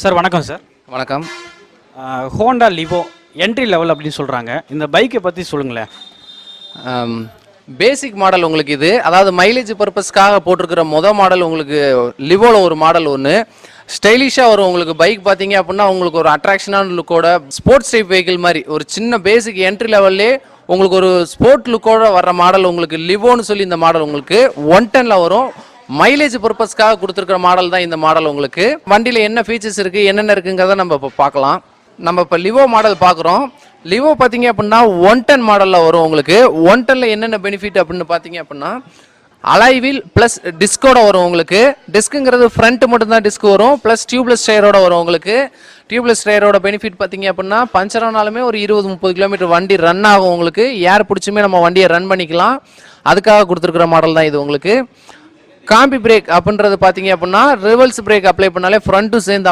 Sir வணக்கம் sir. வணக்கம். Honda Livo entry level அப்படின்னு சொல்கிறாங்க. இந்த பைக்கை பற்றி சொல்லுங்களேன். பேசிக் மாடல் உங்களுக்கு இது, அதாவது மைலேஜ் பர்பஸ்க்காக போட்டிருக்கிற மாடல் உங்களுக்கு லிவோவில் ஒரு மாடல் ஒன்று ஸ்டைலிஷாக வரும். உங்களுக்கு பைக் பார்த்தீங்க அப்படின்னா உங்களுக்கு ஒரு அட்ராக்ஷனான லுக்கோட ஸ்போர்ட்ஸ் டைப் வெஹிக்கிள் மாதிரி ஒரு சின்ன பேசிக் என்ட்ரி லெவல்லே உங்களுக்கு ஒரு ஸ்போர்ட் லுக்கோட வர்ற மாடல் உங்களுக்கு லிவோன்னு சொல்லி இந்த மாடல் உங்களுக்கு 110ல் வரும். மைலேஜ் பர்பஸ்க்காக கொடுத்துருக்கிற மாடல் தான் இந்த மாடல். உங்களுக்கு வண்டியில் என்ன ஃபீச்சர்ஸ் இருக்குது என்னென்ன இருக்குங்கிறத நம்ம இப்போ பார்க்கலாம். நம்ம இப்போ லிவோ மாடல் பார்க்குறோம். லிவோ பார்த்தீங்க அப்படின்னா 110 மாடலில் வரும். உங்களுக்கு 110ல் என்னென்ன பெனிஃபிட் அப்படின்னு பார்த்தீங்க அப்படின்னா அலாய்வீல் ப்ளஸ் டிஸ்கோட வரும். உங்களுக்கு டிஸ்க்குங்கிறது ஃப்ரண்ட் மட்டும்தான் டிஸ்க் வரும், ப்ளஸ் டியூப்லெஸ் டயரோட வரும். உங்களுக்கு டியூப்லெஸ் டயரோட பெனிஃபிட் பார்த்தீங்க அப்படின்னா பஞ்சர் ஆனாலுமே ஒரு 20-30 கிலோமீட்டர் வண்டி ரன் ஆகும். உங்களுக்கு ஏர் பிடிச்சுமே நம்ம வண்டியை ரன் பண்ணிக்கலாம். அதுக்காக கொடுத்துருக்குற மாடல் தான் இது. உங்களுக்கு காம்பி பிரேக் அப்படின்றது பார்த்தீங்க அப்படின்னா ரிவர்ஸ் பிரேக் அப்ளை பண்ணாலே ஃப்ரண்ட்டும் சேர்ந்து